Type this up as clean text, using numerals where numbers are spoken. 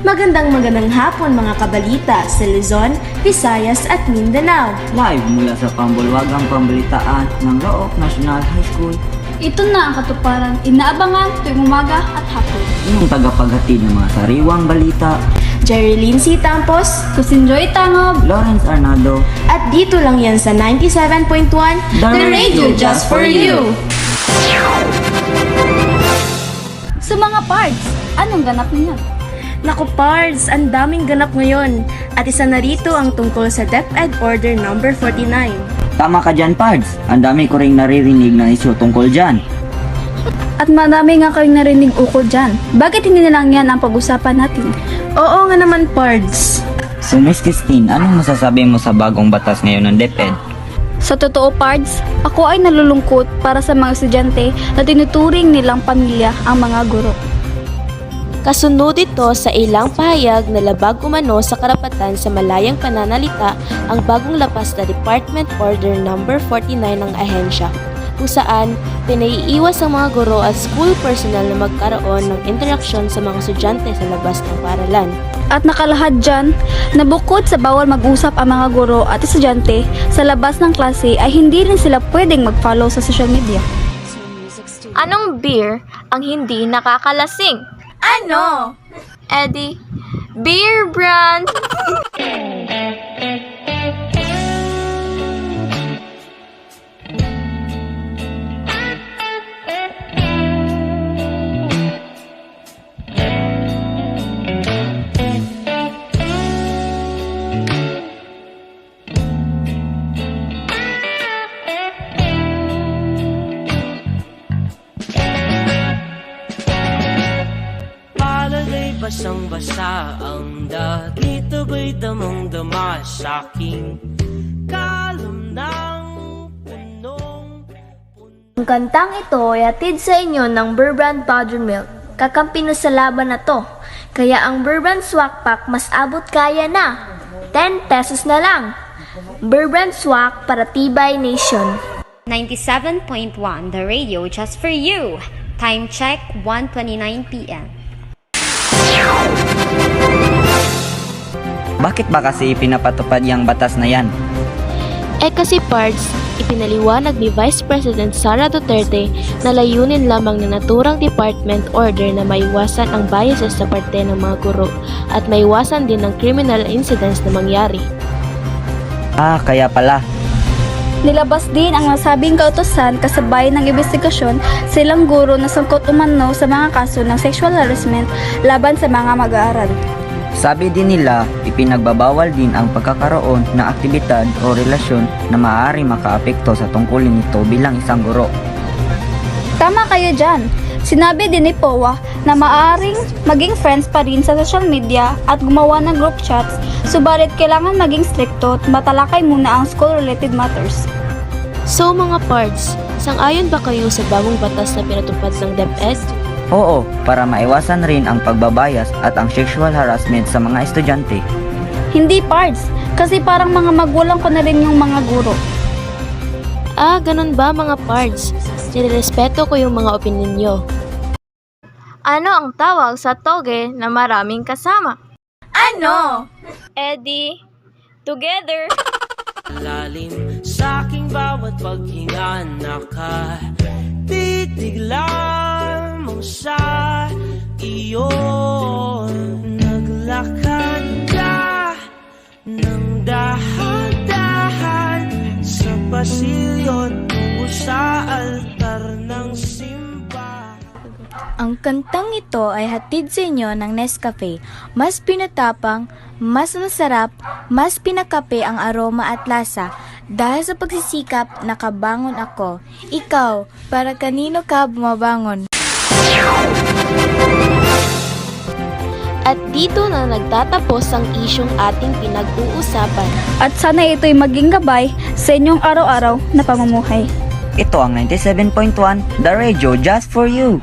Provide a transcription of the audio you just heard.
Magandang hapon mga kabalita sa Luzon, Visayas at Mindanao. Live mula sa pambulwagang pambalitaan ng Rook National High School. Ito na ang katuparan, inaabangan tuwing umaga at hapon. Inyong tagapaghatid ng mga sariwang balita, Jerry Lindsay Tampos, Kusinjoy Tangob, Lawrence Arnaldo, at dito lang yan sa 97.1 The Radio Just For You. Sa mga parts, anong ganap niya? Naku Pards, ang daming ganap ngayon. At isa na rito ang tungkol sa DepEd Order No. 49. Tama ka dyan, Pards. Ang dami ko ring naririnig na isyu tungkol dyan. At marami nga kayong narinig ukol dyan. Bakit hindi na lang yan ang pag-usapan natin? Oo nga naman Pards. So Miss Christine, anong masasabi mo sa bagong batas ngayon ng DepEd? Sa totoo, Pards, ako ay nalulungkot para sa mga estudyante na tinuturing nilang pamilya ang mga guro. Kasunod ito sa ilang pahayag na labag umano sa karapatan sa malayang pananalita ang bagong labas na Department Order No. 49 ng ahensya, kung saan pinaiiwas ang mga guro at school personnel na magkaroon ng interaksyon sa mga estudyante sa labas ng paaralan. At nakalahad dyan na bukod sa bawal mag-usap ang mga guro at estudyante sa labas ng klase ay hindi rin sila pwedeng mag-follow sa social media. Anong beer ang hindi nakakalasing? Ano? Eddie, beer brand! Basang-basa ang dito ba'y damang-dama sa'king kalam ng punong. Ang kantang ito ay hatid sa inyo ng Burbrand Powder Milk. Kakampi na sa laban na to. Kaya ang Burbrand Swak Pack mas abot kaya na. 10 pesos na lang. Burbrand Swak para Tibay Nation. 97.1 The Radio Just For You. Time check 1:29 p.m. Bakit ba kasi pinapatupad yung batas na yan? Kasi Pards, ipinaliwanag ni Vice President Sara Duterte na layunin lamang na naturang department order na maiwasan ang biases sa parte ng mga guro at maiwasan din ang criminal incidents na mangyari. Kaya pala. Nilabas din ang nasabing kautosan kasabay ng investigasyon sa ilang guro na sangkot umano sa mga kaso ng sexual harassment laban sa mga mag-aaral. Sabi din nila, ipinagbabawal din ang pagkakaroon ng aktibidad o relasyon na maaari makaapekto sa tungkulin nito bilang isang guro. Tama kayo dyan. Sinabi din ni POA na maaaring maging friends pa rin sa social media at gumawa ng group chats, subalit kailangan maging stricto at matalakay muna ang school-related matters. So mga Pards, sang-ayon ba kayo sa bagong batas na pinatupad ng DepEd? Oo, para maiwasan rin ang pagbabayas at ang sexual harassment sa mga estudyante. Hindi Pards, kasi parang mga magulang ko na rin yung mga guro. Ganun ba mga Pards? Nirespeto ko yung mga opinion nyo. Ano ang tawag sa toge na maraming kasama? Ano? Eddie, together! Lalim sa'king bawat paghinga nakatitig lamang sa iyo. Naglakad ka ng dahan-dahan sa pasilyo tungo sa altar ng simba. Ang kantang ito ay hatid sa inyo ng Nescafe. Mas pinatapang, mas masarap, mas pinakape ang aroma at lasa. Dahil sa pagsisikap, nakabangon ako. Ikaw, para kanino ka bumabangon? At dito na nagtatapos ang isyong ating pinag-uusapan. At sana ito'y maging gabay sa inyong araw-araw na pamumuhay. Ito ang 97.1 The Radio Just For You.